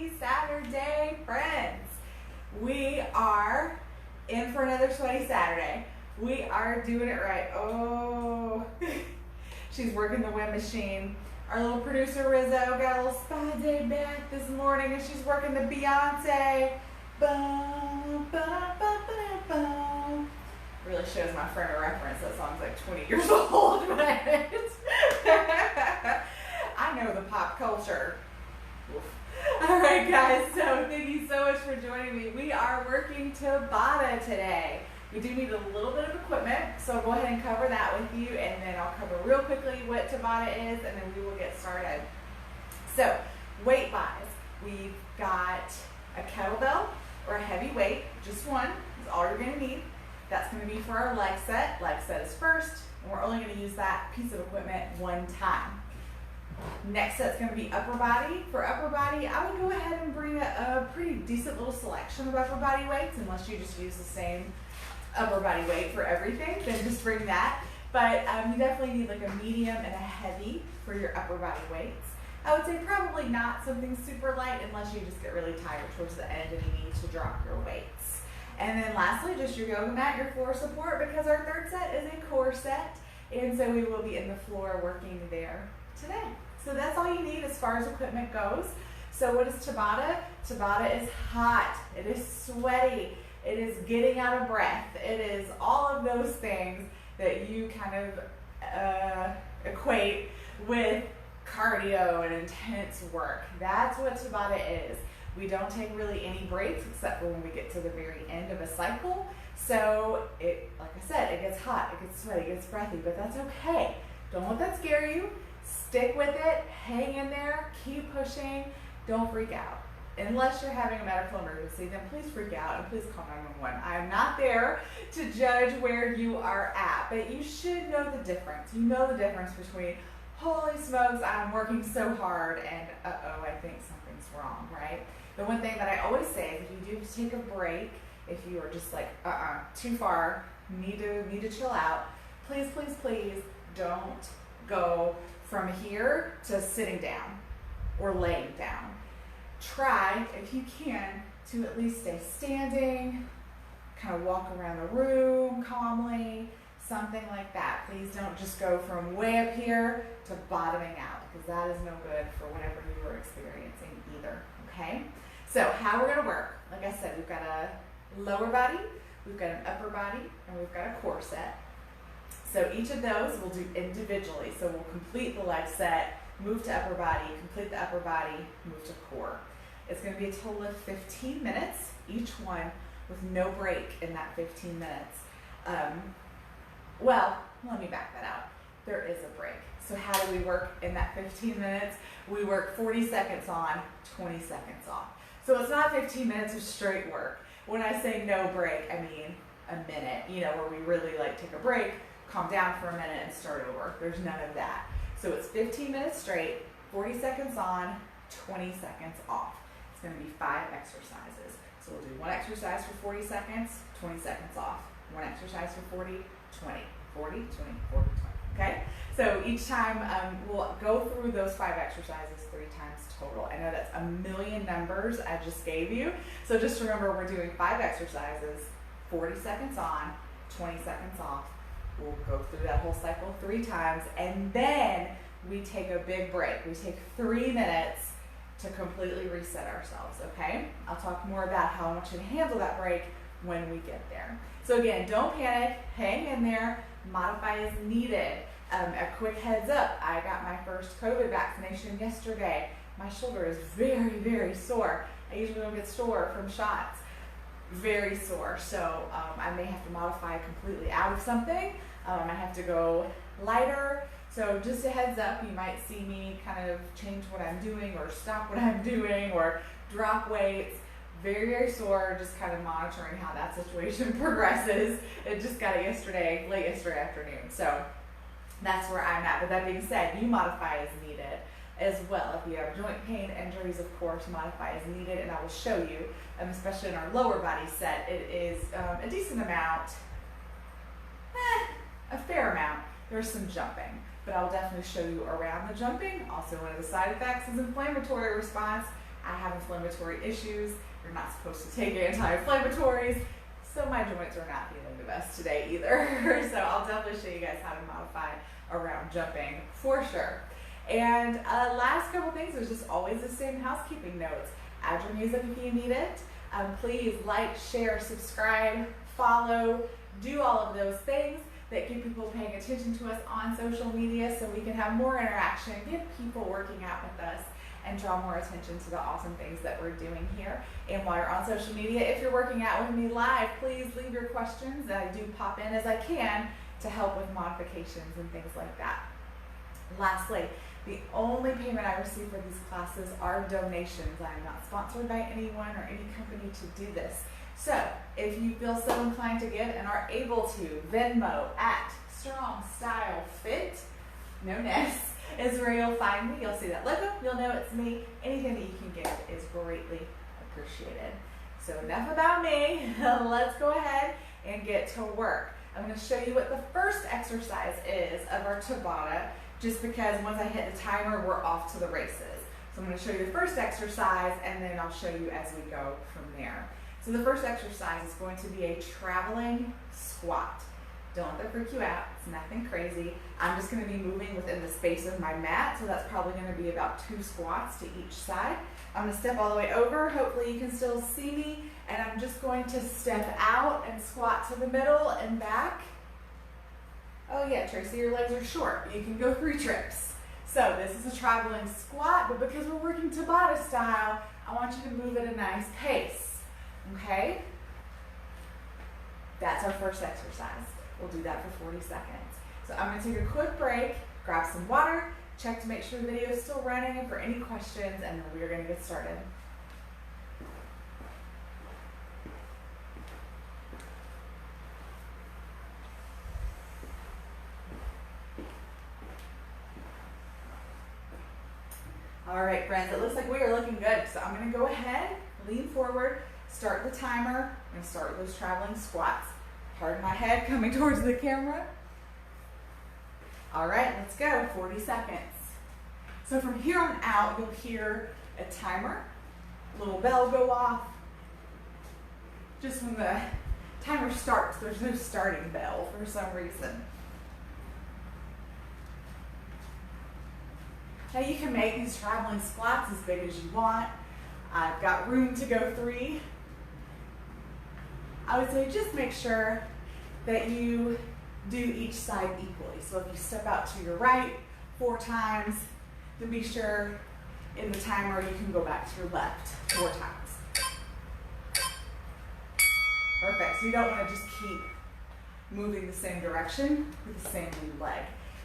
Happy Saturday, friends. We are in for another sweaty Saturday. We are doing it right. Oh, she's working the wind machine. Our little producer Rizzo got a little spa day back this morning and she's working the Beyonce. Bum, bum, bum, bum, bum. Really shows my frame of reference. That song's like 20 years old, but I know the pop culture. Oof. All right, guys, so thank you so much for joining me. We are working Tabata today. We do need a little bit of equipment, so I'll go ahead and cover that with you, and then I'll cover real quickly what Tabata is, and then we will get started. So, weight-wise, we've got a kettlebell or a heavy weight, just one is all you're going to need. That's going to be for our leg set. Leg set is first, and we're only going to use that piece of equipment one time. Next set's going to be upper body. For upper body, I would go ahead and bring a pretty decent little selection of upper body weights, unless you just use the same upper body weight for everything, then just bring that. But you definitely need like a medium and a heavy for your upper body weights. I would say probably not something super light unless you just get really tired towards the end and you need to drop your weights. And then lastly, just your yoga mat, your floor support, because our third set is a core set, and so we will be in the floor working there today. So that's all you need as far as equipment goes. So what is Tabata? Tabata is hot, it is sweaty, it is getting out of breath, it is all of those things that you kind of equate with cardio and intense work. That's what Tabata is. We don't take really any breaks except for when we get to the very end of a cycle. So it, like I said, it gets hot, it gets sweaty, it gets breathy, but that's okay. Don't let that scare you. Stick with it, hang in there, keep pushing, don't freak out. Unless you're having a medical emergency, then please freak out and please call 911. I'm not there to judge where you are at, but you should know the difference. You know the difference between, holy smokes, I'm working so hard, and uh-oh, I think something's wrong, right? The one thing that I always say is if you do take a break, if you are just like, too far, need to chill out, please, please, please don't go from here to sitting down or laying down. Try, if you can, to at least stay standing, kind of walk around the room calmly, something like that. Please don't just go from way up here to bottoming out, because that is no good for whatever you are experiencing either, okay? So how we're gonna work, like I said, we've got a lower body, we've got an upper body, and we've got a core set. So each of those we'll do individually. So we'll complete the leg set, move to upper body, complete the upper body, move to core. It's going to be a total of 15 minutes, each one, with no break in that 15 minutes. Well, let me back that out. There is a break. So how do we work in that 15 minutes? We work 40 seconds on, 20 seconds off. So it's not 15 minutes of straight work. When I say no break, I mean a minute, where we really like take a break, calm down for a minute, and start over. There's none of that. So it's 15 minutes straight, 40 seconds on, 20 seconds off. It's going to be 5 exercises. So we'll do one exercise for 40 seconds, 20 seconds off. One exercise for 40, 20, 40, 20, 40, 20. Okay? So each time we'll go through those 5 exercises 3 times total. I know that's a million numbers I just gave you. So just remember, we're doing 5 exercises, 40 seconds on, 20 seconds off. We'll go through that whole cycle 3 times, and then we take a big break. We take 3 minutes to completely reset ourselves, okay? I'll talk more about how much to handle that break when we get there. So again, don't panic, hang in there, modify as needed. A quick heads up, I got my first COVID vaccination yesterday. My shoulder is very, very sore. I usually don't get sore from shots. Very sore, so I may have to modify completely out of something. I have to go lighter. So just a heads up, you might see me kind of change what I'm doing or stop what I'm doing or drop weights. Very, very sore, just kind of monitoring how that situation progresses. It just got it yesterday, late yesterday afternoon. So that's where I'm at. But that being said, you modify as needed as well. If you have joint pain, injuries, of course, modify as needed, and I will show you, especially in our lower body set, it is a decent amount, a fair amount. There's some jumping, but I'll definitely show you around the jumping. Also, one of the side effects is inflammatory response. I have inflammatory issues. You're not supposed to take anti-inflammatories. So my joints are not feeling the best today either. So I'll definitely show you guys how to modify around jumping for sure. And last couple things, there's just always the same housekeeping notes. Add your music if you need it. Please like, share, subscribe, follow, do all of those things that get people paying attention to us on social media so we can have more interaction, get people working out with us, and draw more attention to the awesome things that we're doing here. And while you're on social media, if you're working out with me live, please leave your questions. I do pop in as I can to help with modifications and things like that. Lastly, the only payment I receive for these classes are donations. I am not sponsored by anyone or any company to do this. So if you feel so inclined to give and are able to, Venmo at Strong Style Fit, known as, is where you'll find me. You'll see that logo, you'll know it's me. Anything that you can give is greatly appreciated. So enough about me. Let's go ahead and get to work. I'm going to show you what the first exercise is of our Tabata, just because once I hit the timer, we're off to the races. So I'm going to show you the first exercise, and then I'll show you as we go from there. So the first exercise is going to be a traveling squat. Don't let that freak you out. It's nothing crazy. I'm just going to be moving within the space of my mat, so that's probably going to be about 2 squats to each side. I'm going to step all the way over. Hopefully you can still see me. And I'm just going to step out and squat to the middle and back. Oh yeah, Tracy, your legs are short. You can go 3 trips. So this is a traveling squat, but because we're working Tabata style, I want you to move at a nice pace. Okay? That's our first exercise. We'll do that for 40 seconds. So I'm going to take a quick break, grab some water, check to make sure the video is still running and for any questions, and then we're going to get started. All right, friends, it looks like we are looking good. So I'm going to go ahead, lean forward, start the timer, and start with those traveling squats. Pardon my head coming towards the camera. All right, let's go, 40 seconds. So from here on out, you'll hear a timer, little bell go off. Just when the timer starts, there's no starting bell for some reason. Now you can make these traveling squats as big as you want. I've got room to go 3. I would say just make sure that you do each side equally. So if you step out to your right 4 times, then be sure in the timer you can go back to your left 4 times. Perfect. So you don't want to just keep moving the same direction with the same lead leg.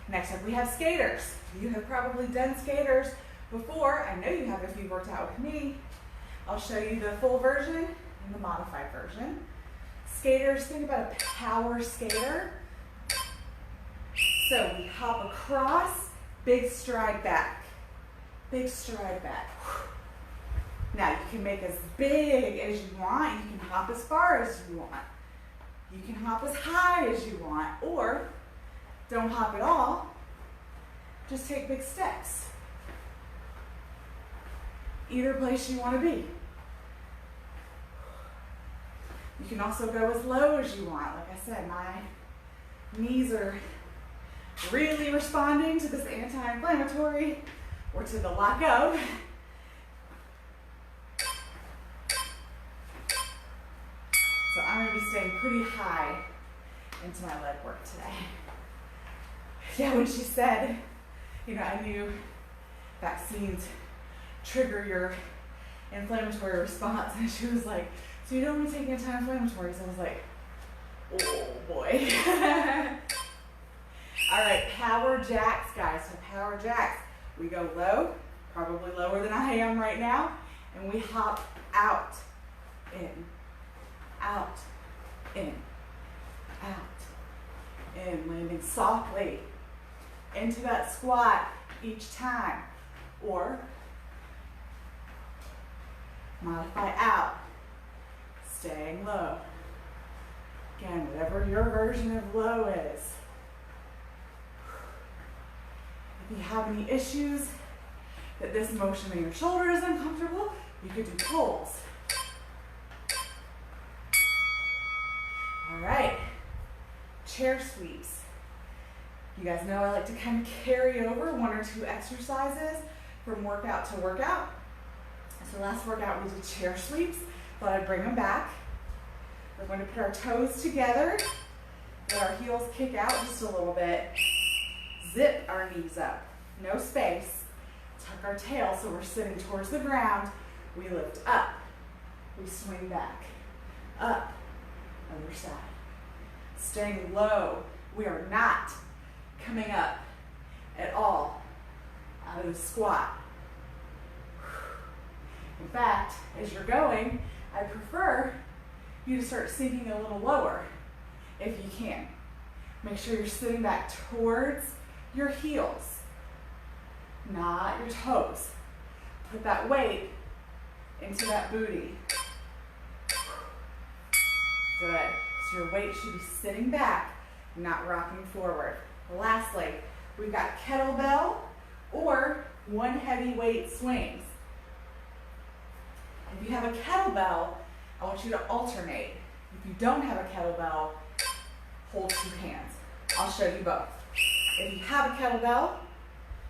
Next up, we have skaters. You have probably done skaters before. I know you have if you've worked out with me. I'll show you the full version and the modified version. Skaters, think about a power skater. So we hop across, big stride back. Big stride back. Now you can make as big as you want. You can hop as far as you want. You can hop as high as you want, or don't hop at all. Just take big steps. Either place you want to be. You can also go as low as you want. Like I said, my knees are really responding to this anti-inflammatory or to the lack of. So I'm going to be staying pretty high into my leg work today. Yeah, when she said, you know, I knew vaccines trigger your inflammatory response, and she was like, so you don't want to take anti-inflammatories? I was like, oh boy. All right, power jacks, guys. So power jacks, we go low, probably lower than I am right now, and we hop out, in, out, in, out, in, landing softly into that squat each time, or modify out, staying low. Again, whatever your version of low is. If you have any issues that this motion in your shoulder is uncomfortable, You could do pulls. All right, chair sweeps. You guys know I like to kind of carry over 1 or 2 exercises from workout to workout. So last workout we did chair sweeps. Thought I'd bring them back. We're going to put our toes together, let our heels kick out just a little bit. Zip our knees up, no space. Tuck our tail so we're sitting towards the ground. We lift up, we swing back, up, other side. Staying low, we are not coming up at all out of the squat. In fact, as you're going, I prefer you to start sinking a little lower if you can. Make sure you're sitting back towards your heels, not your toes. Put that weight into that booty. Good. So your weight should be sitting back, not rocking forward. Lastly, we've got kettlebell or 1 heavy weight swings. If you have a kettlebell, I want you to alternate. If you don't have a kettlebell, hold 2 hands. I'll show you both. If you have a kettlebell,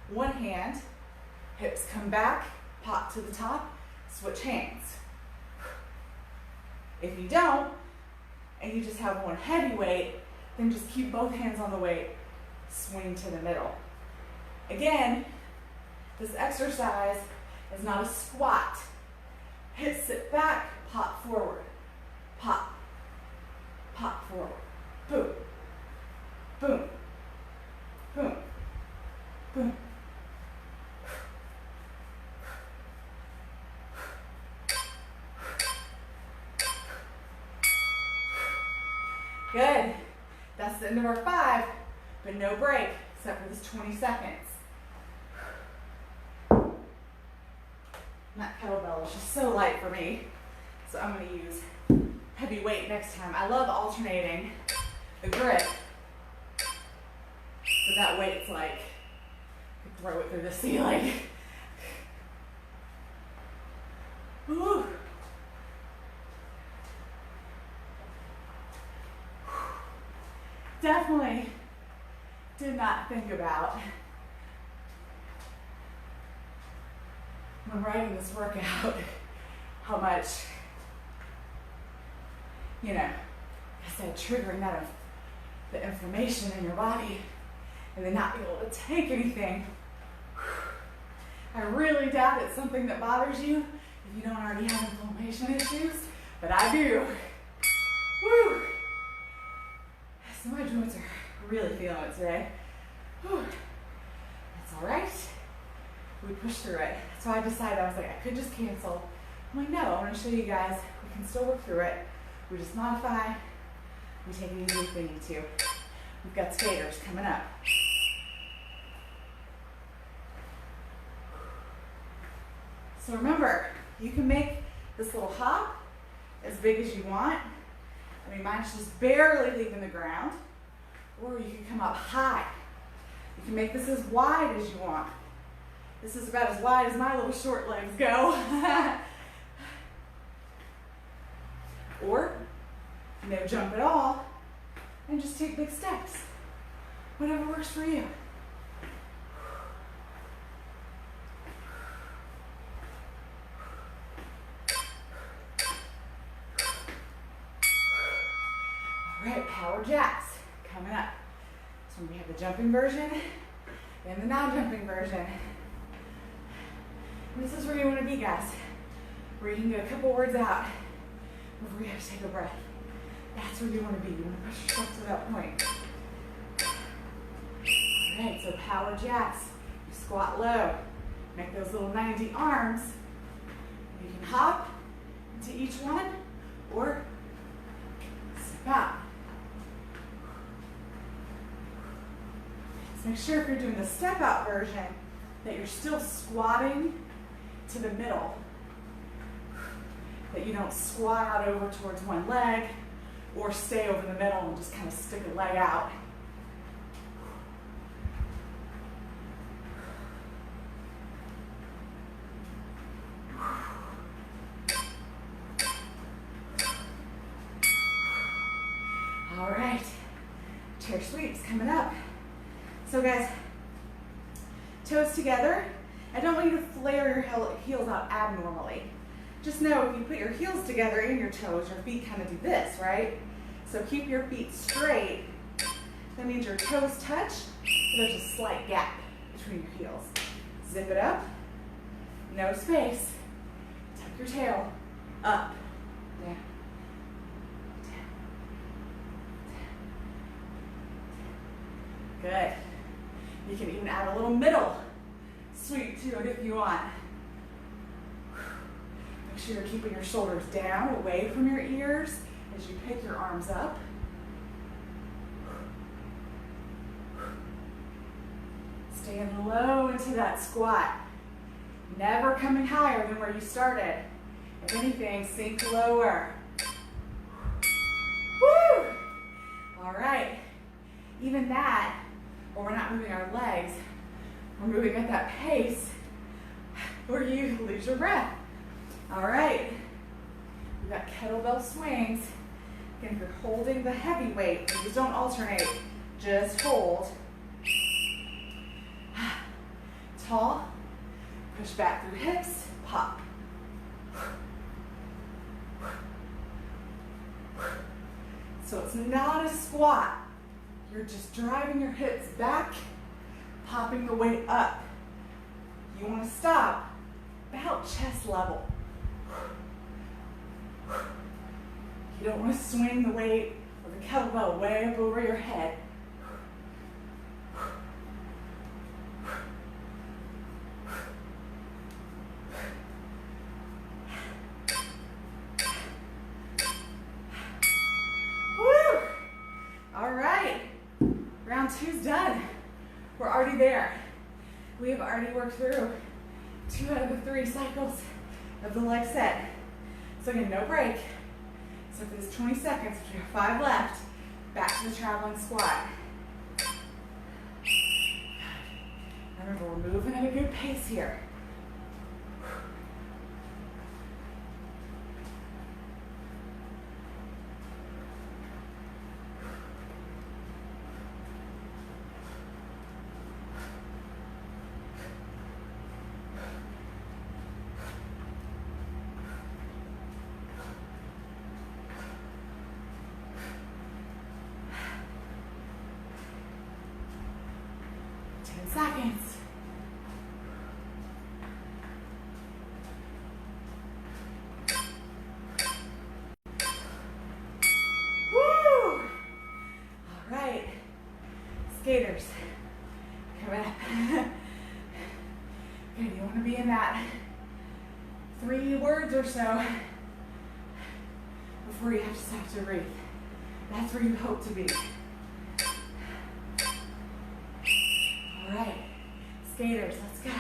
1 hand, hips come back, pop to the top, switch hands. If you don't, and you just have 1 heavy weight, then just keep both hands on the weight, swing to the middle. Again, this exercise is not a squat. Hips sit back, pop forward, pop, pop forward, boom, boom, boom, boom. Good. That's the end of our 5, but no break except for this 20 seconds. That kettlebell is just so light for me, so I'm going to use heavy weight next time. I love alternating the grip, but that weight's like, you could throw it through the ceiling. Woo. Definitely did not think about when writing this workout how much, I said, triggering that of the inflammation in your body and then not be able to take anything. I really doubt it's something that bothers you if you don't already have inflammation issues, but I do. Woo! So my joints are really feeling it today. Whew. That's all right. We pushed through it. So I decided, I was like, I could just cancel. I'm like, no, I want to show you guys we can still work through it. We just modify. We take it easy if we need to. We've got skaters coming up. So remember, you can make this little hop as big as you want. I mean, mine's just barely leaving the ground. Or you can come up high. You can make this as wide as you want. This is about as wide as my little short legs go. Or, no jump at all, and just take big steps. Whatever works for you. All right, power jacks coming up. So we have the jumping version and the non-jumping version. And this is where you want to be, guys. Where you can get a couple words out before you have to take a breath. That's where you want to be. You want to push yourself to that point. All right, so power jacks. You squat low. Make those little 90 arms. You can hop into each one or step out. So make sure if you're doing the step out version that you're still squatting to the middle. That you don't squat out over towards one leg or stay over the middle and just kind of stick a leg out. chair sweeps coming up. So guys, toes together. I don't want you to flare your heels out abnormally. Just know if you put your heels together and your toes, your feet kind of do this, right? So keep your feet straight. That means your toes touch, but there's a slight gap between your heels. Zip it up, no space. Tuck your tail, up, down, down, down. Good. You can even add a little middle sweep to it if you want. Make sure you're keeping your shoulders down, away from your ears as you pick your arms up. Staying low into that squat. Never coming higher than where you started. If anything, sink lower. Woo! All right. Even that, when we're not moving our legs, we're moving at that pace where you lose your breath. All right. We've got kettlebell swings. Again, if you're holding the heavy weight, please don't alternate. Just hold. Tall. Push back through hips. Pop. So it's not a squat. You're just driving your hips back, popping the weight up. You want to stop about chest level. You don't want to swing the weight of the kettlebell way up over your head. Woo! All right, round 2's done. We're already there. We have already worked through 2 out of the 3 cycles of the leg set. So again, no break. So for this 20 seconds, we have 5 left. Back to the traveling squat. Remember, we're moving at a good pace here. Seconds. Woo! All right, skaters, come up. Okay, you want to be in that 3 words or so before you have to stop to breathe. That's where you hope to be. All right, skaters, let's go.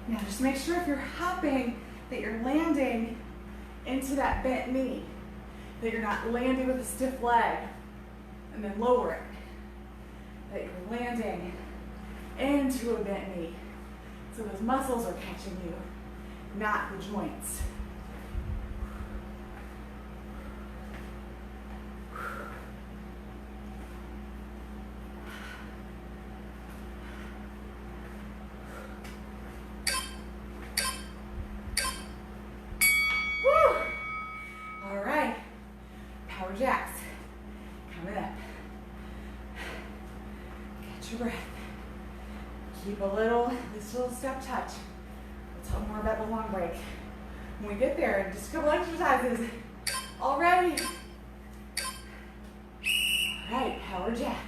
Now just make sure if you're hopping that you're landing into that bent knee, that you're not landing with a stiff leg and then lower it, that you're landing into a bent knee. So those muscles are catching you, not the joints. Jacks, coming up. Catch your breath. Keep a little, this little step touch. We'll talk more about the long break when we get there. Just a couple exercises. All ready? All right, power jack.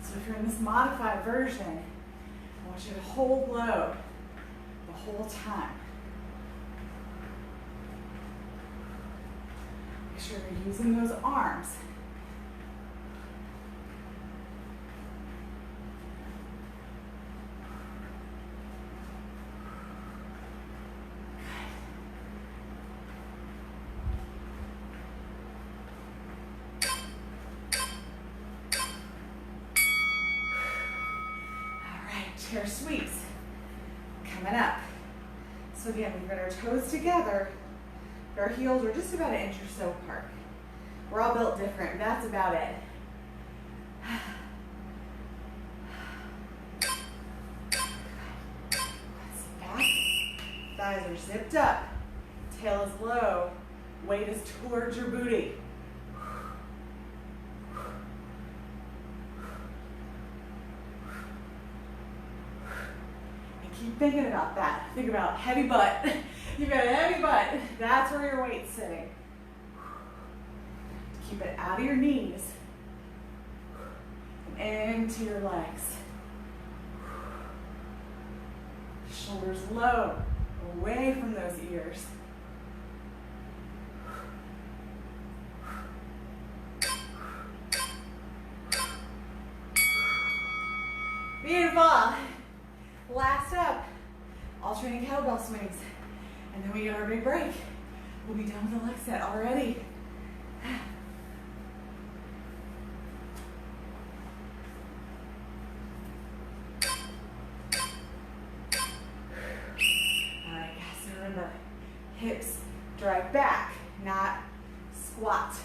So if you're in this modified version, I want you to hold low the whole time. Make sure you're using those arms. chair sweeps coming up. So again, we've got our toes together. Our heels are just about an inch or so apart. We're all built different. That's about it. Back. Thighs are zipped up. Tail is low. Weight is towards your booty. And keep thinking about that. Think about heavy butt. You've got a heavy butt. That's where your weight's sitting. Keep it out of your knees and into your legs. Shoulders low, away from those ears. Beautiful. Last up, alternating kettlebell swings. And then we get our big break. We'll be done with the leg set already. All right, guys, so remember, hips drive back, not squat.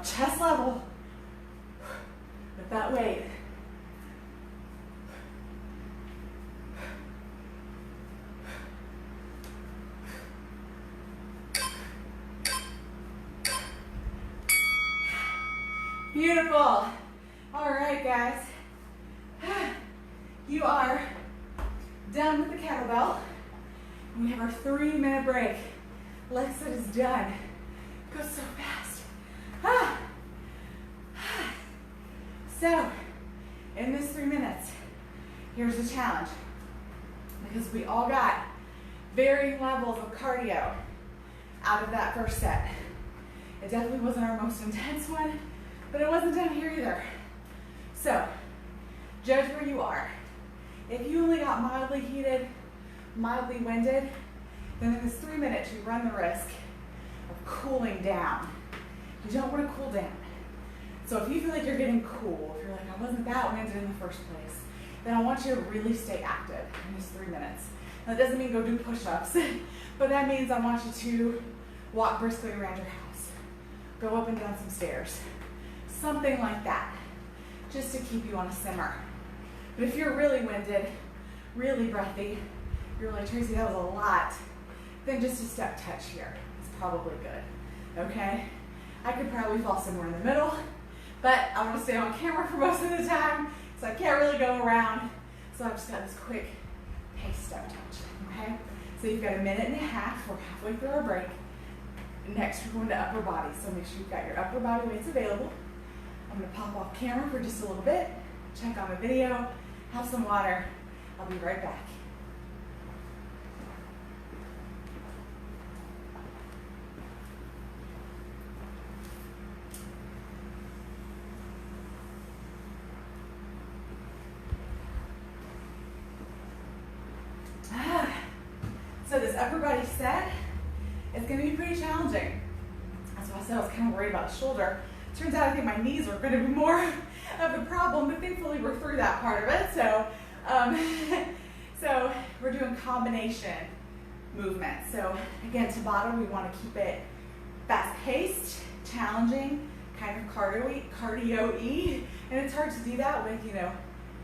Chest level with that weight. Beautiful. All right, guys. You are done with the kettlebell. We have our 3-minute break. Leg set is done. Go so fast. So, in this 3 minutes, here's the challenge. Because we all got varying levels of cardio out of that first set. It definitely wasn't our most intense one, but it wasn't down here either. So, judge where you are. If you only got mildly heated, mildly winded, then in this 3 minutes, you run the risk of cooling down. You don't want to cool down. So if you feel like you're getting cool, if you're like, I wasn't that winded in the first place, then I want you to really stay active in these 3 minutes. Now, that doesn't mean go do push-ups, but that means I want you to walk briskly around your house, go up and down some stairs, something like that, just to keep you on a simmer. But if you're really winded, really breathy, you're like, Tracy, that was a lot, then just a step touch here is probably good, okay? I could probably fall somewhere in the middle, but I want to stay on camera for most of the time, so I can't really go around. So I've just got this quick pace step touch, okay? So you've got a minute and a half. We're halfway through our break. Next, we're going to upper body. So make sure you've got your upper body weights available. I'm going to pop off camera for just a little bit, check on the video, have some water. I'll be right back. So this upper body set is going to be pretty challenging. That's why I said I was kind of worried about the shoulder. Turns out I think my knees are going to be more of the problem, but thankfully we're through that part of it. So, so we're doing combination movement. So again, Tabata, we want to keep it fast-paced, challenging, kind of cardio-y, and it's hard to do that with,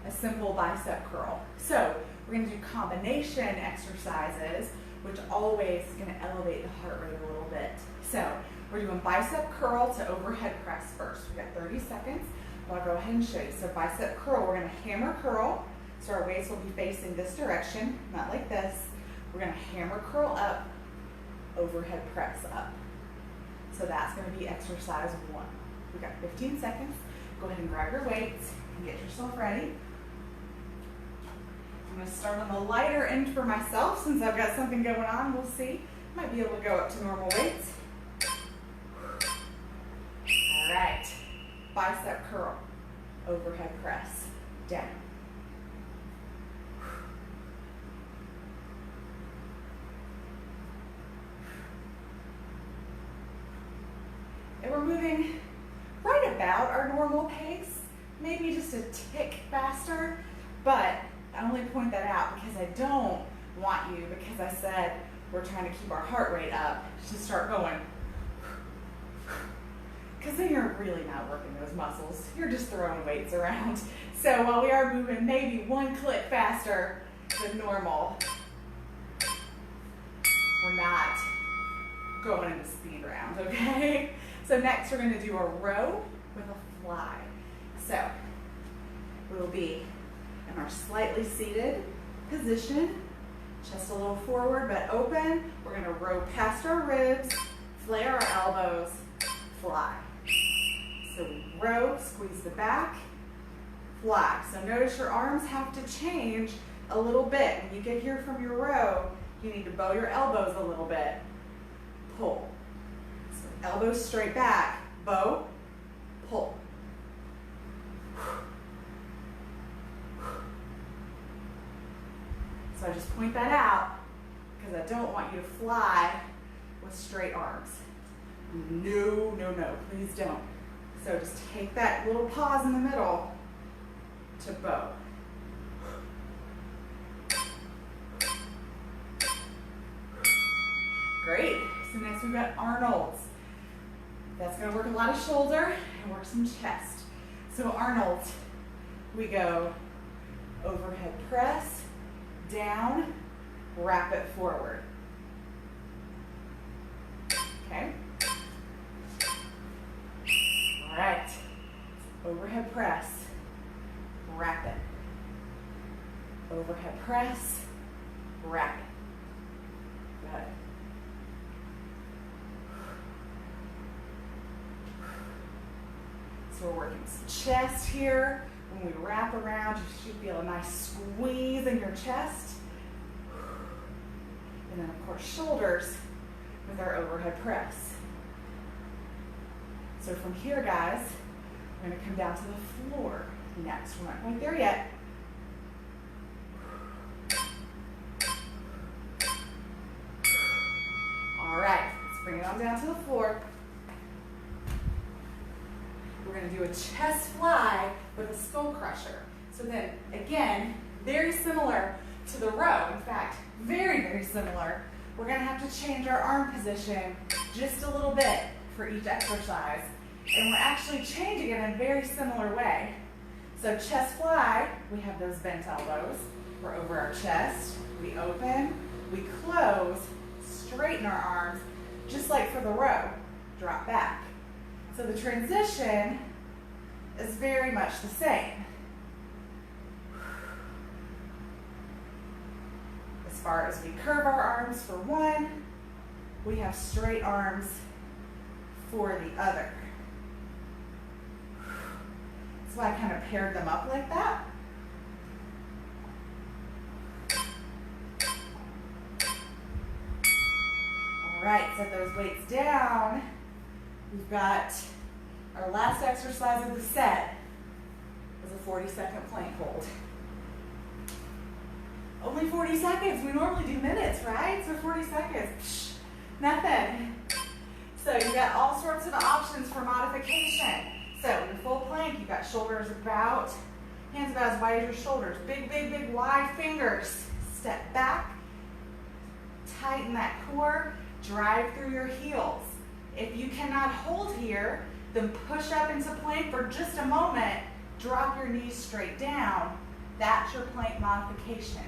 a simple bicep curl. So we're going to do combination exercises, which always is going to elevate the heart rate a little bit. So we're doing bicep curl to overhead press first. We've got 30 seconds. I'll go ahead and show you. So bicep curl, we're going to hammer curl. So our weights will be facing this direction, not like this. We're going to hammer curl up, overhead press up. So that's going to be exercise 1. We've got 15 seconds. Go ahead and grab your weights and get yourself ready. I'm going to start on the lighter end for myself since I've got something going on. We'll see. Might be able to go up to normal weights. All right. Bicep curl. overhead press, down. And we're moving right about our normal pace, maybe just a tick faster, but I only point that out because I don't want you, because I said we're trying to keep our heart rate up, to start going. Because then you're really not working those muscles. You're just throwing weights around. So while we are moving maybe one click faster than normal, we're not going into speed round, okay? So next we're going to do a row with a fly. So we'll be in our slightly seated position, chest a little forward but open. We're going to row past our ribs, flare our elbows, fly. So we row, squeeze the back, fly. So notice your arms have to change a little bit. When you get here from your row, you need to bow your elbows a little bit. Pull. So elbows straight back, bow, pull. So I just point that out because I don't want you to fly with straight arms. No, no, no, please don't. So just take that little pause in the middle to bow. Great. So next we've got Arnold's. That's going to work a lot of shoulder and work some chest. So Arnold's, we go overhead press, down, wrap it forward. Okay? All right. Overhead press, wrap it. Overhead press, wrap it. Got it. So we're working some chest here. When we wrap around, you should feel a nice squeeze in your chest. And then, of course, shoulders with our overhead press. So from here, guys, we're going to come down to the floor next. We're not quite there yet. All right, let's bring it on down to the floor. We're going to do a chest fly with a skull crusher. So then, again, very similar to the row. In fact, very, very similar. We're going to have to change our arm position just a little bit for each exercise. And we're actually changing it in a very similar way. So chest fly, we have those bent elbows. We're over our chest. We open, we close, straighten our arms, just like for the row. Drop back. So the transition is very much the same. As far as we curve our arms for one, we have straight arms for the other. That's why I kind of paired them up like that. All right, set those weights down. We've got our last exercise of the set is a 40-second plank hold. Only 40 seconds. We normally do minutes, right? So 40 seconds. Psh, nothing. So you've got all sorts of options for modification. So in full plank, you've got shoulders about, hands about as wide as your shoulders. Big, big, big wide fingers. Step back. Tighten that core. Drive through your heels. If you cannot hold here, then push up into plank for just a moment. Drop your knees straight down. That's your plank modification.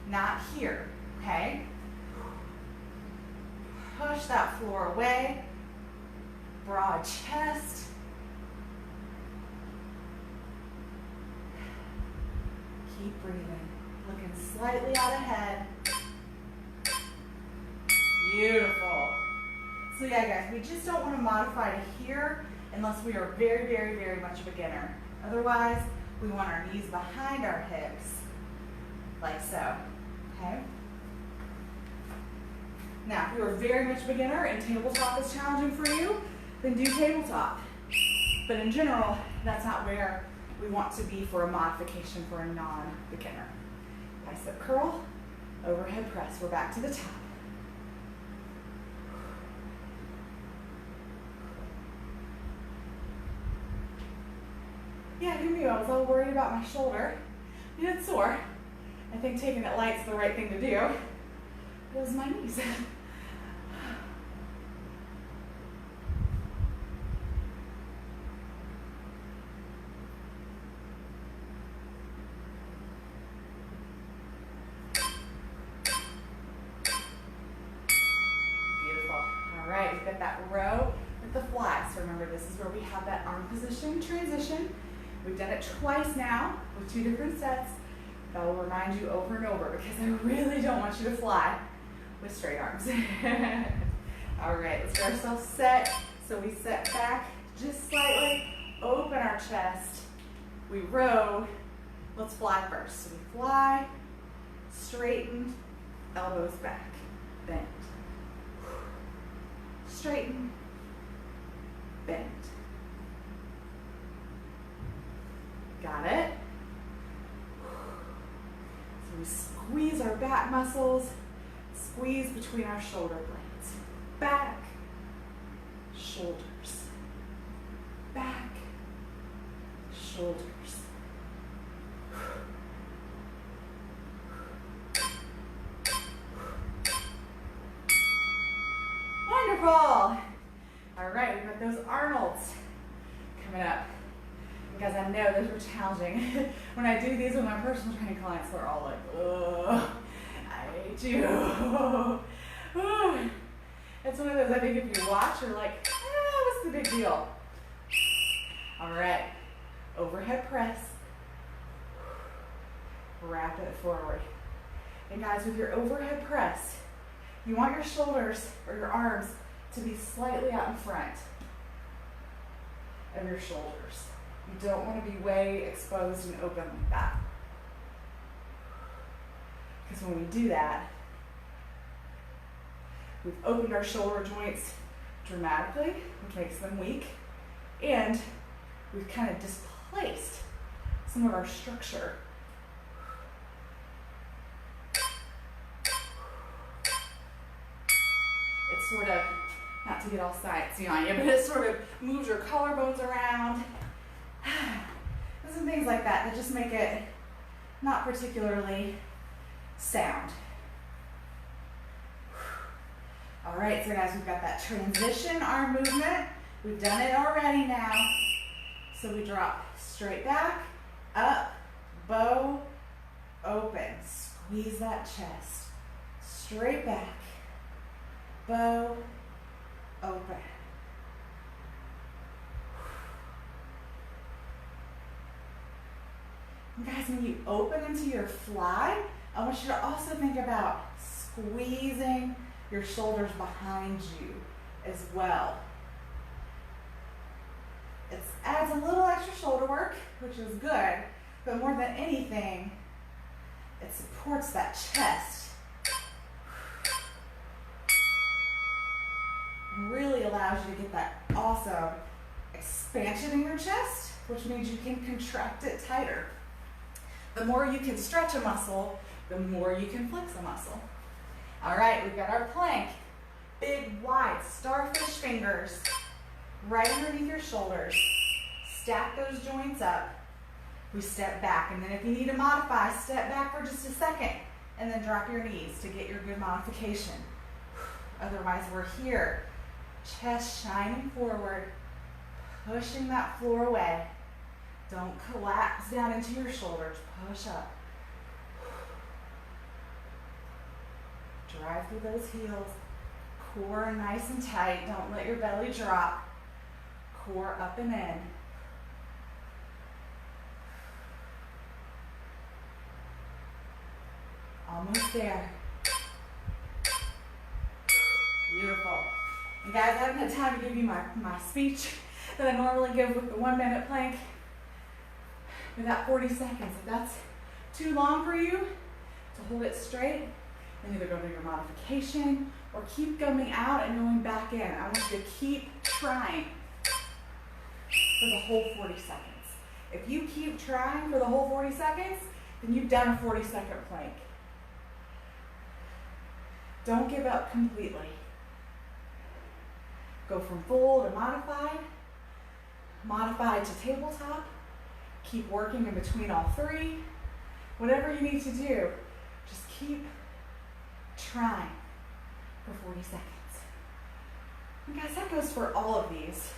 Not here, okay? Push that floor away. Broad chest. Keep breathing. Looking slightly out ahead. Beautiful. So yeah, guys, we just don't want to modify to here unless we are very, very, very much a beginner. Otherwise, we want our knees behind our hips, like so, okay? Now, if you are very much a beginner and tabletop is challenging for you, then do tabletop. But in general, that's not where we want to be for a modification for a non-beginner. Bicep curl, overhead press. We're back to the top. Yeah, who knew? I was all worried about my shoulder. It's sore. I think taking it light's the right thing to do. It was my knees. Get that row with the fly. So remember, this is where we have that arm position transition. We've done it twice now with 2 different sets. That will remind you over and over because I really don't want you to fly with straight arms. All right, let's get ourselves set. So we set back just slightly, open our chest. We row. Let's fly first. So we fly, straighten, elbows back, bend. Straighten, bend. Got it? So we squeeze our back muscles, squeeze between our shoulder blades. Back, shoulders, back, shoulders. Wonderful. All right, we've got those Arnold'S coming up. Because I know those are challenging. When I do these with my personal training clients, they're all like, oh, I hate you. It's one of those, I think if you watch, you're like, what's the big deal? All right, overhead press. Wrap it forward. And guys, with your overhead press, you want your shoulders or your arms to be slightly out in front of your shoulders. You don't want to be way exposed and open like that. Because when we do that, we've opened our shoulder joints dramatically, which makes them weak, and we've kind of displaced some of our structure. It's sort of, not to get all sciencey on you, but it sort of moves your collarbones around. There's some things like that that just make it not particularly sound. All right, so guys, we've got that transition arm movement. We've done it already now. So we drop straight back, up, bow, open. Squeeze that chest. Straight back, bow, open. And guys, when you open into your fly, I want you to also think about squeezing your shoulders behind you as well. It adds a little extra shoulder work, which is good, but more than anything, it supports that chest. And really allows you to get that awesome expansion in your chest, which means you can contract it tighter. The more you can stretch a muscle, the more you can flex a muscle. All right, we've got our plank. Big, wide, starfish fingers right underneath your shoulders. Stack those joints up. We step back, and then if you need to modify, step back for just a second, and then drop your knees to get your good modification. Otherwise, we're here. Chest shining forward, pushing that floor away. Don't collapse down into your shoulders. Push up. Drive through those heels. Core nice and tight. Don't let your belly drop. Core up and in. Almost there. Beautiful. And guys, I haven't had time to give you my speech that I normally give with the 1 minute plank. Without 40 seconds. If that's too long for you to hold it straight, then either go to your modification or keep coming out and going back in. I want you to keep trying for the whole 40 seconds. If you keep trying for the whole 40 seconds, then you've done a 40-second plank. Don't give up completely. Go from full to modified, modified to tabletop. Keep working in between all three. Whatever you need to do, just keep trying for 40 seconds. And guys, that goes for all of these.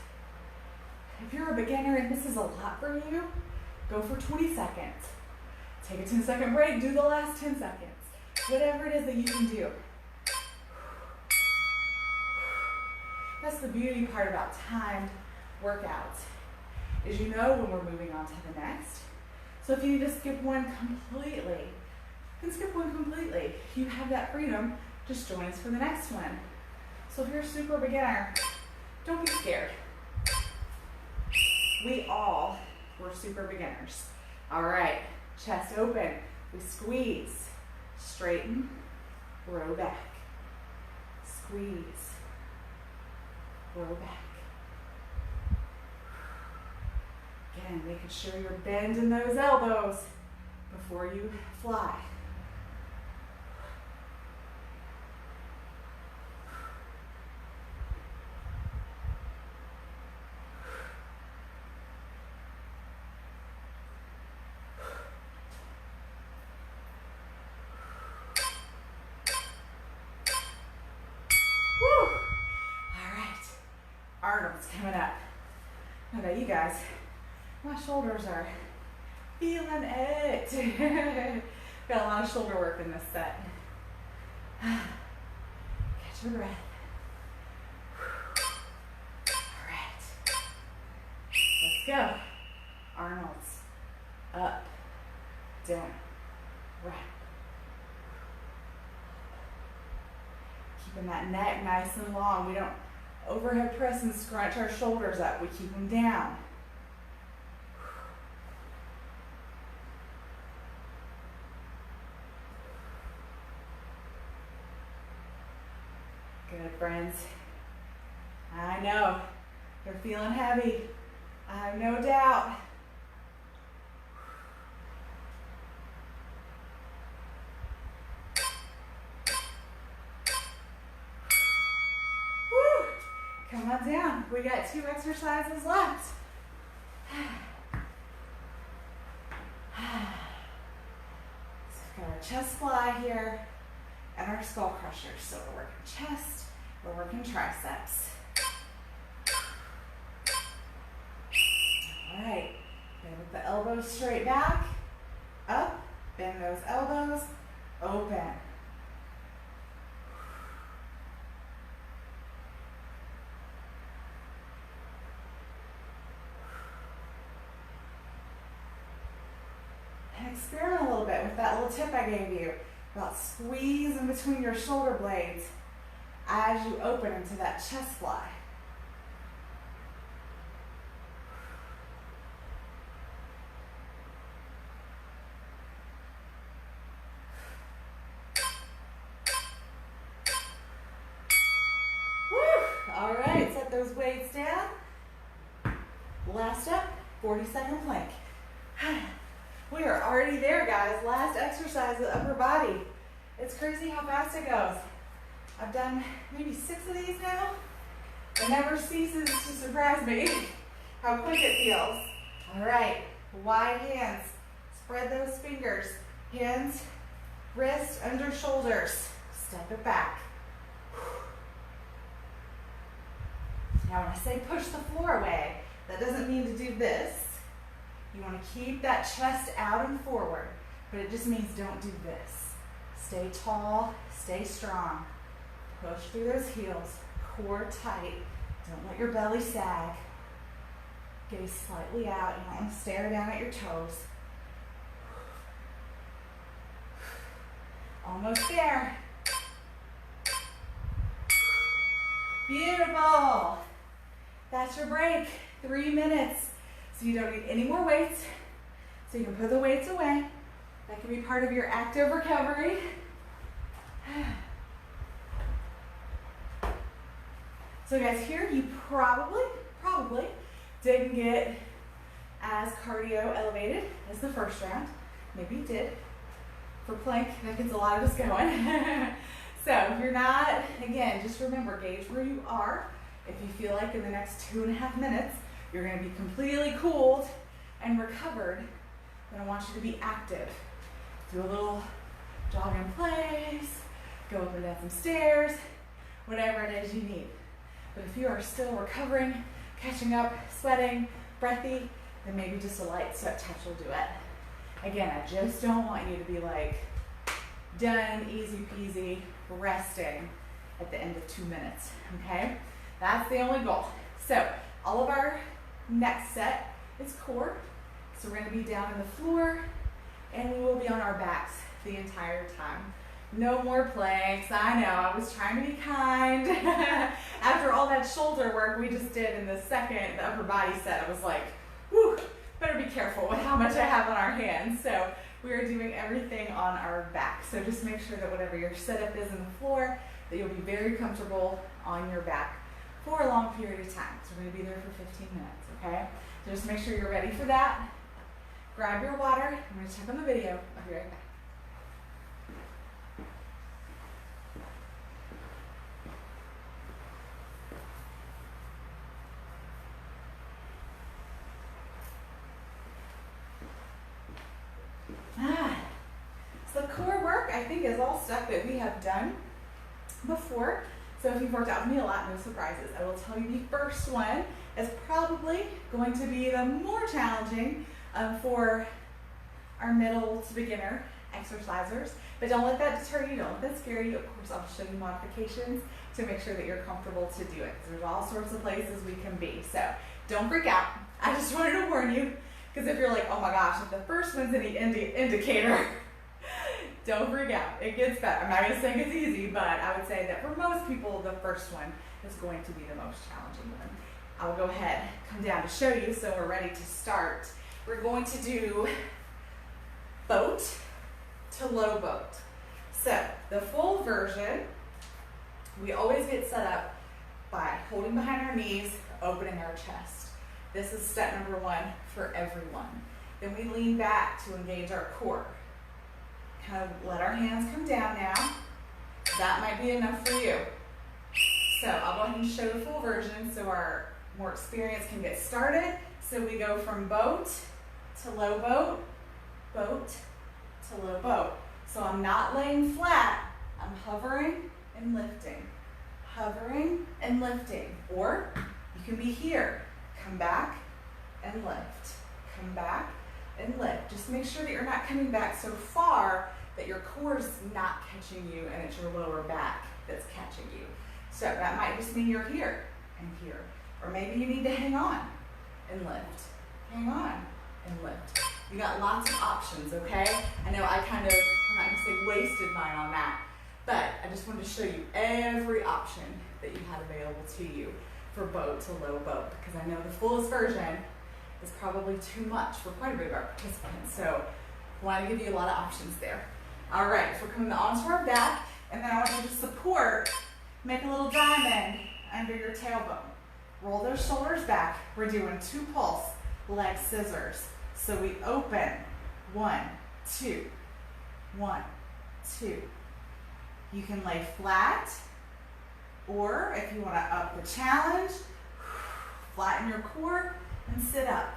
If you're a beginner and this is a lot for you, go for 20 seconds. Take a 10-second break, do the last 10 seconds. Whatever it is that you can do. That's the beauty part about timed workouts, is you know when we're moving on to the next. So if you need to skip one completely, then skip one completely. You have that freedom. Just join us for the next one. So if you're a super beginner, don't be scared. We all were super beginners. All right, chest open. We squeeze, straighten, row back. Squeeze, row back. Again, making sure you're bending those elbows before you fly. Arnold'S coming up. How about you guys? My shoulders are feeling it. Got a lot of shoulder work in this set. Catch your breath. All right. Let's go. Arnold'S. Up, down, right. Keeping that neck nice and long. We don't overhead press and scrunch our shoulders up. We keep them down. Good, friends. I know you're feeling heavy. I have no doubt. Come on down. We got 2 exercises left. So we've got our chest fly here and our skull crushers. So we're working chest, we're working triceps. All right, then with the elbows straight back, up, bend those elbows, open. Experiment a little bit with that little tip I gave you about squeezing between your shoulder blades as you open into that chest fly. Woo! All right, set those weights down. Last up, 40-second plank. We are already there, guys. Last exercise of the upper body. It's crazy how fast it goes. I've done maybe 6 of these now. It never ceases to surprise me how quick it feels. All right, wide hands. Spread those fingers. Hands, wrist, under shoulders. Step it back. Now when I say push the floor away, that doesn't mean to do this. You want to keep that chest out and forward, but it just means don't do this. Stay tall, stay strong. Push through those heels, core tight. Don't let your belly sag. Gaze slightly out. You don't want to stare down at your toes. Almost there. Beautiful. That's your break. 3 minutes. So you don't need any more weights. So you can put the weights away. That can be part of your active recovery. So guys, here you probably didn't get as cardio elevated as the first round. Maybe you did. For plank, that gets a lot of us going. So if you're not, again, just remember, gauge where you are. If you feel like in the next 2.5 minutes, you're gonna be completely cooled and recovered, then I want you to be active. Do a little jog in place, go up and down some stairs, whatever it is you need. But if you are still recovering, catching up, sweating, breathy, then maybe just a light sweat touch will do it. Again, I just don't want you to be like, done, easy peasy, resting at the end of 2 minutes, okay? That's the only goal. So all of our next set is core. So we're gonna be down on the floor and we will be on our backs the entire time. No more planks. I know, I was trying to be kind. After all that shoulder work we just did in the upper body set, I was like, whew, better be careful with how much I have on our hands. So we are doing everything on our back. So just make sure that whatever your setup is on the floor, that you'll be very comfortable on your back for a long period of time. So we're gonna be there for 15 minutes, okay? So just make sure you're ready for that. Grab your water. I'm gonna check on the video. I'll be right back. So the core work, I think, is all stuff that we have done before. So if you've worked out with me a lot, no surprises. I will tell you the first one is probably going to be the more challenging for our middle to beginner exercisers. But don't let that deter you, don't let that scare you. Of course, I'll show you modifications to make sure that you're comfortable to do it. There's all sorts of places we can be. So don't freak out. I just wanted to warn you, because if you're like, oh my gosh, if the first one's any indicator, don't freak out. It gets better. I'm not going to say it's easy, but I would say that for most people, the first one is going to be the most challenging one. I'll go ahead, come down to show you so we're ready to start. We're going to do boat to low boat. So the full version, we always get set up by holding behind our knees, opening our chest. This is step number 1 for everyone. Then we lean back to engage our core. Kind of let our hands come down now. That might be enough for you. So I'll go ahead and show the full version so our more experienced can get started. So we go from boat to low boat, boat to low boat. So I'm not laying flat, I'm hovering and lifting, hovering and lifting. Or you can be here, come back and lift, come back and lift. Just make sure that you're not coming back so far that your core is not catching you and it's your lower back that's catching you. So that might just mean you're here and here. Or maybe you need to hang on and lift, hang on and lift. You got lots of options, okay? I know I'm not gonna say wasted mine on that, but I just wanted to show you every option that you had available to you for boat to low boat, because I know the fullest version is probably too much for quite a bit of our participants. So I want to give you a lot of options there. All right, so we're coming onto our back, and then I want you to support, make a little diamond under your tailbone. Roll those shoulders back. We're doing 2 pulse leg scissors. So we open, 1, 2, 1, 2. You can lay flat, or if you want to up the challenge, flatten your core and sit up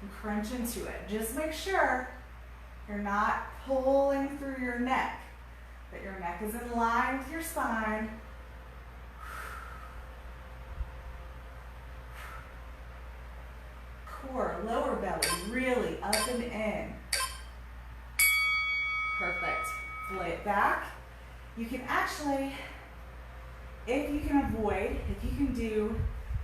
and crunch into it. Just make sure you're not pulling through your neck, that your neck is in line with your spine. Core, lower belly, really up and in. Perfect. Lay it back. You can actually, if you can avoid, if you can do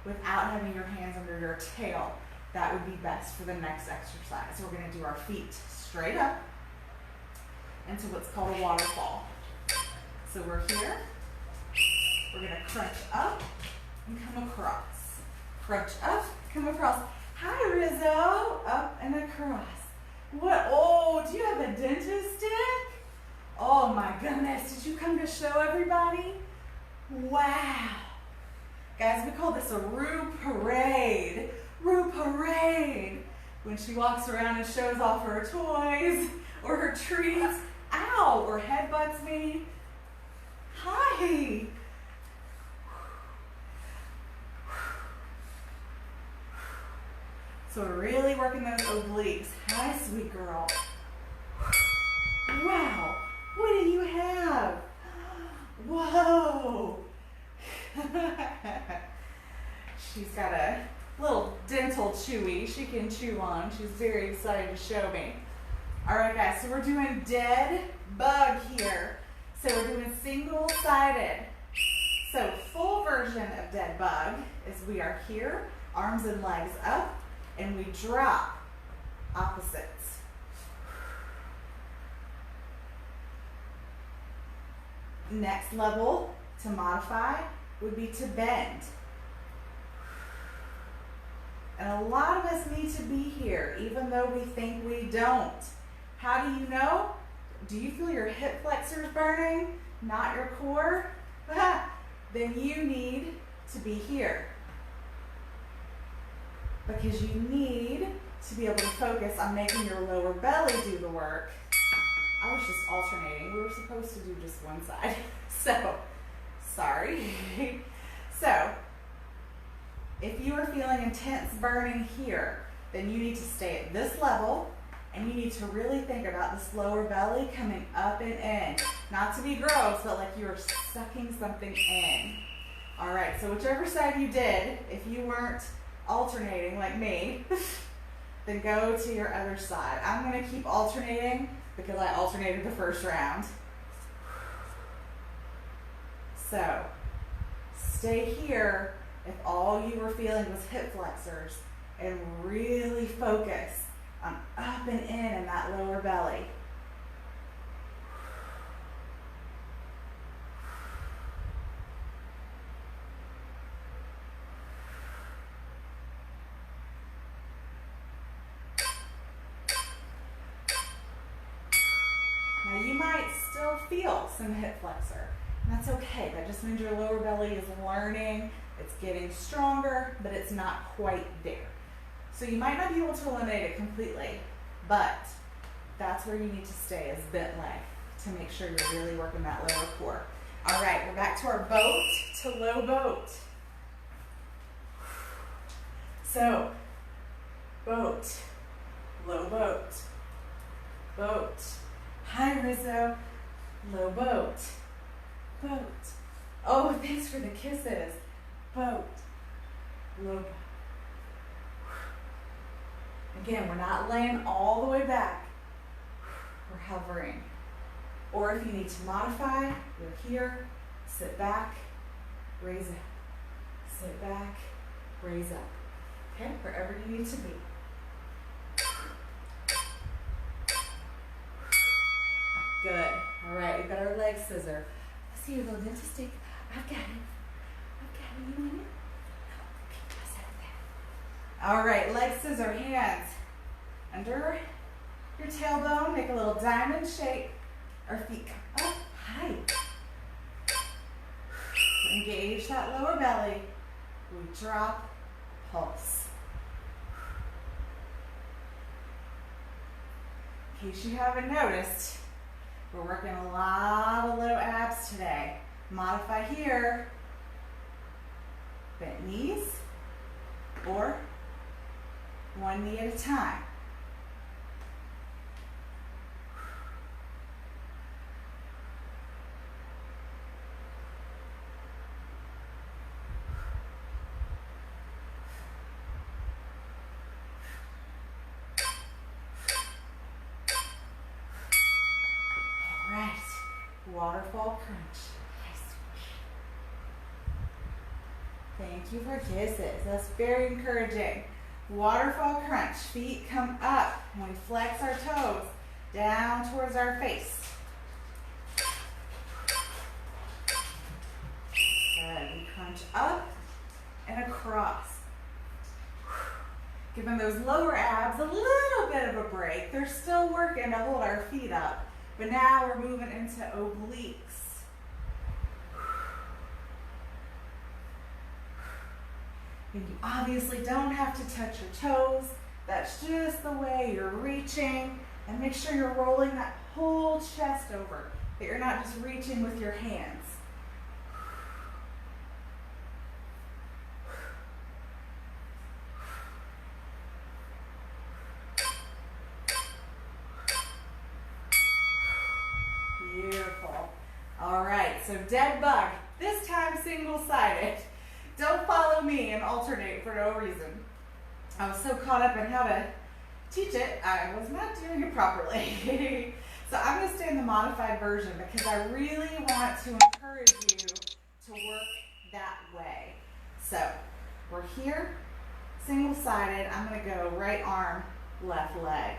without having your hands under your tail, that would be best for the next exercise. So we're going to do our feet straight up into what's called a waterfall. So we're here. We're going to crunch up and come across. Crunch up, come across. Hi, Rizzo. Up and across. What? Oh, do you have a dentist stick? Oh my goodness. Did you come to show everybody? Wow. Guys, we call this a Rue Parade. Rue Parade. When she walks around and shows off her toys or her treats. Ow, or headbutts me. Hi. So we're really working those obliques. Hi, sweet girl. Wow, what do you have? Whoa. She's got a little dental chewy she can chew on. She's very excited to show me. All right, guys, so we're doing dead bug here. So we're doing single-sided. So full version of dead bug is we are here, arms and legs up, and we drop opposites. Next level to modify would be to bend. And a lot of us need to be here, even though we think we don't. How do you know? Do you feel your hip flexors burning, not your core? Then you need to be here. Because you need to be able to focus on making your lower belly do the work. I was just alternating. We were supposed to do just one side. So, sorry. So, if you are feeling intense burning here, then you need to stay at this level, and you need to really think about this lower belly coming up and in. Not to be gross, but like you are sucking something in. All right, so whichever side you did, if you weren't alternating like me, then go to your other side. I'm gonna keep alternating because I alternated the first round. So, stay here if all you were feeling was hip flexors, and really focus on up and in that lower belly. Now you might still feel some hip flexor. And that's okay. That just means your lower belly is learning. It's getting stronger, but it's not quite there. So you might not be able to eliminate it completely, but that's where you need to stay, is bent leg, to make sure you're really working that lower core. All right, we're back to our boat to low boat. So, boat, low boat, boat. Hi, Rizzo. Low boat, boat. Oh, thanks for the kisses. Boat, low boat. Again, we're not laying all the way back. We're hovering. Or if you need to modify, you're here, sit back, raise up. Sit back, raise up. Okay, wherever you need to be. Good. All right, we've got our leg scissor. Let's see your little dental stick. I've got it. I've got it. You want it? All right, leg scissor, hands under your tailbone. Make a little diamond shape. Our feet come up high. Engage that lower belly. We drop, pulse. In case you haven't noticed, we're working a lot of low abs today. Modify here. Bent knees, or one knee at a time. All right, Waterfall Crunch. Thank you for kisses. That's very encouraging. Waterfall Crunch. Feet come up and we flex our toes down towards our face. Good. We crunch up and across. Giving those lower abs a little bit of a break. They're still working to hold our feet up. But now we're moving into obliques. And you obviously don't have to touch your toes. That's just the way you're reaching. And make sure you're rolling that whole chest over, that you're not just reaching with your hands. Beautiful. All right, so dead bug, this time single-sided. Don't follow me and alternate for no reason. I was so caught up in how to teach it, I was not doing it properly. So I'm going to stay in the modified version because I really want to encourage you to work that way. So we're here, single-sided. I'm going to go right arm, left leg.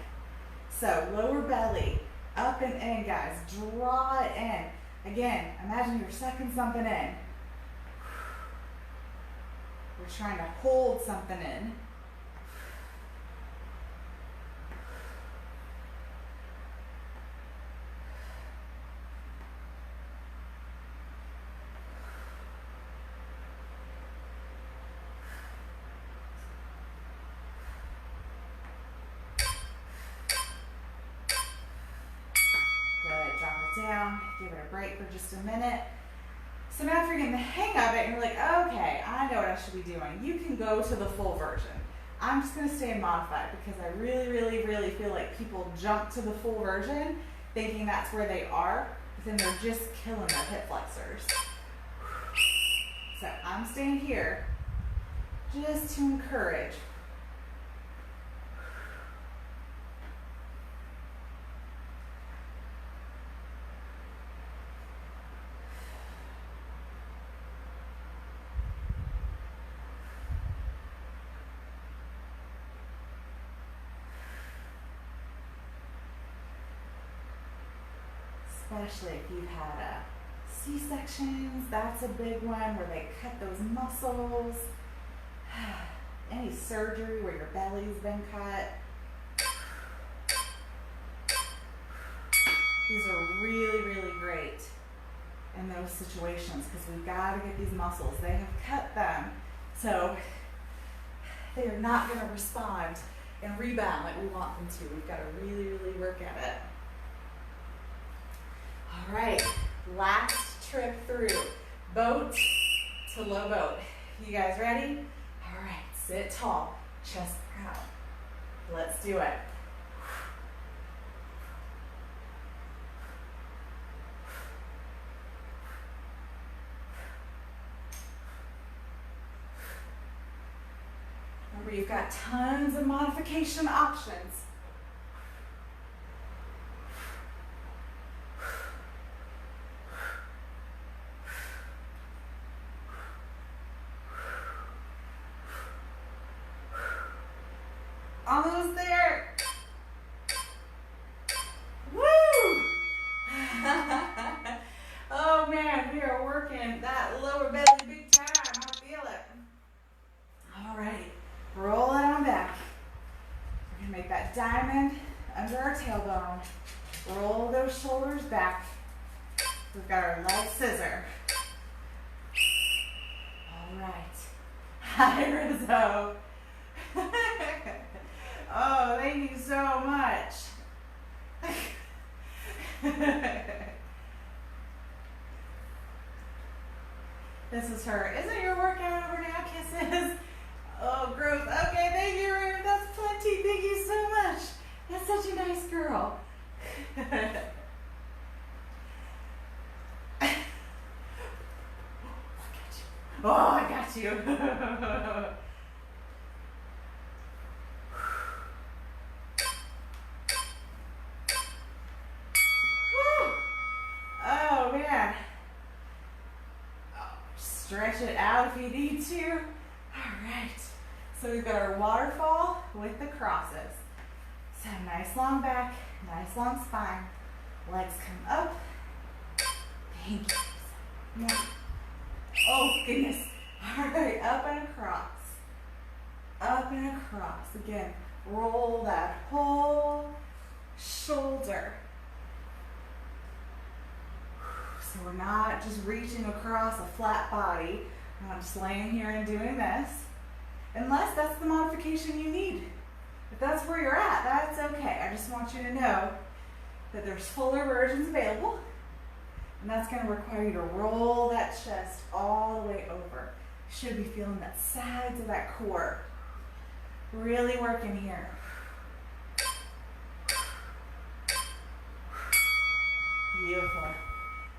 So lower belly, up and in, guys. Draw it in. Again, imagine you're sucking something in. We're trying to hold something in. Down, give it a break for just a minute. So now if you're getting the hang of it and you're like, okay, I know what I should be doing, you can go to the full version. I'm just going to stay in modified because I really feel like people jump to the full version thinking that's where they are, but then they're just killing their hip flexors. So I'm staying here just to encourage. Especially if you've had C-sections, that's a big one where they cut those muscles. Any surgery where your belly's been cut. These are really great in those situations because we've got to get these muscles. They have cut them, so they are not going to respond and rebound like we want them to. We've got to really work at it. All right, last trip through, boat to low boat. You guys ready? All right, sit tall, chest proud. Let's do it. Remember, you've got tons of modification options. Almost there. Woo! Oh man, we are working that lower belly big time. I feel it. All right, roll it on back. We're gonna make that diamond under our tailbone. Roll those shoulders back. We've got our leg scissor. All right. Hi, Rizzo. Oh, thank you so much. This is her. Isn't your workout over now, kisses? Oh, gross. Okay, thank you, Ruth. That's plenty. Thank you so much. That's such a nice girl. Oh, I got you. Oh, man. Stretch it out if you need to. All right. So we've got our waterfall with the crosses. So nice long back, nice long spine. Legs come up. Thank you. Yeah. Oh, goodness. All right, up and across. Up and across. Again, roll that whole shoulder. So we're not just reaching across a flat body. We're not just laying here and doing this. unless that's the modification you need. If that's where you're at, that's okay. I just want you to know that there's fuller versions available, and that's going to require you to roll that chest all the way over. You should be feeling that sides of that core. Really working here. Beautiful.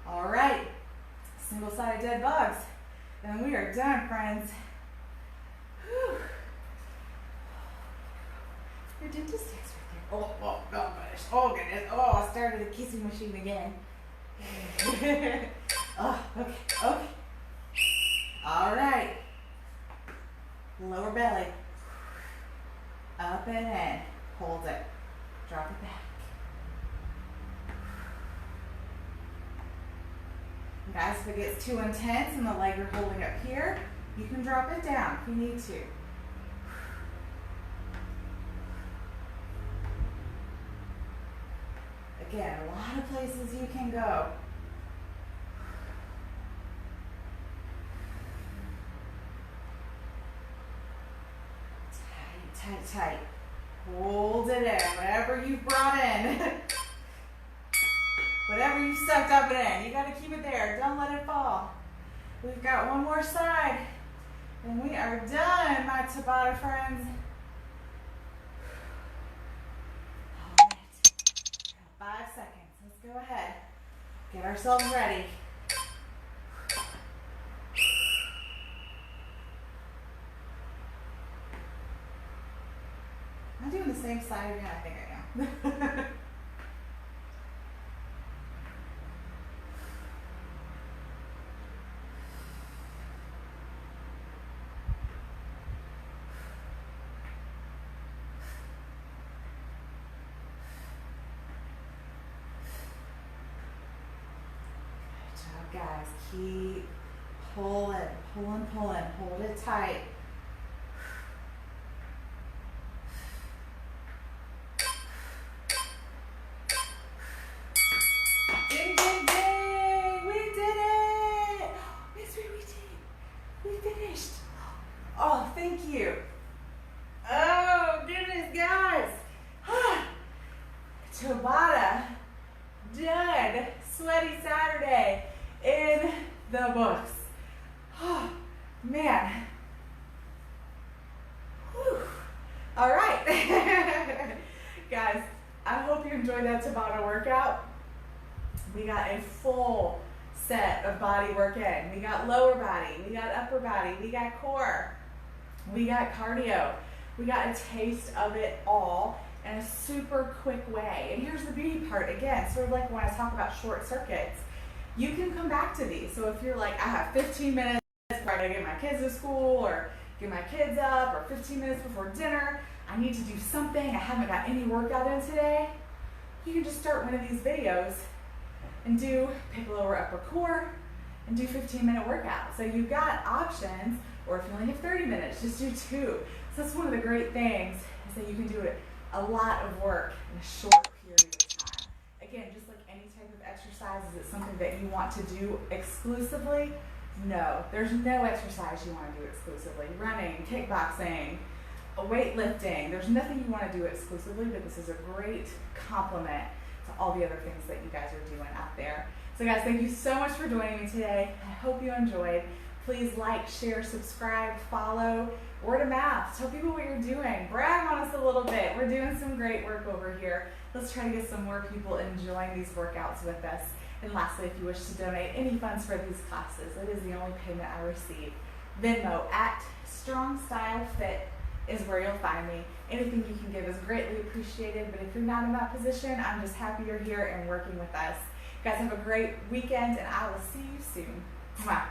All right, single-sided dead bugs. And we are done, friends. Whew. Your dentist takes right there. Oh gosh. Oh goodness. Oh, I started the kissing machine again. Oh, okay. All right. Lower belly. Up and in. Hold it. Drop it back. Guys, if it gets too intense and the leg you're holding up here, you can drop it down if you need to. Again, a lot of places you can go. Tight. Hold it in. Whatever you've brought in. Whatever you've sucked up and in. You got to keep it there. Don't let it fall. We've got one more side. And we are done, my Tabata friends. All right. 5 seconds. Let's go ahead. Get ourselves ready. I'm doing the same side again, I think I am. Good job, guys. Keep pulling. Hold it tight. Oh, thank you. Oh, goodness, guys. Tabata, done. Sweaty Saturday in the books. Oh, man. Whew. All right. Guys, I hope you enjoyed that Tabata workout. We got a full set of body work in. We got lower body, we got upper body, we got core, we got cardio. We got a taste of it all in a super quick way. And here's the beauty part, again, sort of like when I talk about short circuits, you can come back to these. So if you're like, I have 15 minutes before I gotta get my kids to school or get my kids up, or 15 minutes before dinner, I need to do something, I haven't got any workout in today, you can just start one of these videos and pick lower upper core and do 15-minute workouts. So you've got options, or if you only have 30 minutes, just do 2. So that's one of the great things, is that you can do a lot of work in a short period of time. Again, just like any type of exercise, is it something that you want to do exclusively? No, there's no exercise you want to do exclusively. Running, kickboxing, weightlifting, there's nothing you want to do exclusively, but this is a great complement to all the other things that you guys are doing out there. So guys, thank you so much for joining me today. I hope you enjoyed. Please like, share, subscribe, follow, word of mouth. Tell people what you're doing. Brag on us a little bit. We're doing some great work over here. Let's try to get some more people enjoying these workouts with us. And lastly, if you wish to donate any funds for these classes, it is the only payment I receive. Venmo at Strong Style Fit is where you'll find me. Anything you can give is greatly appreciated, but if you're not in that position, I'm just happy you're here and working with us. You guys have a great weekend, and I will see you soon. Mwah.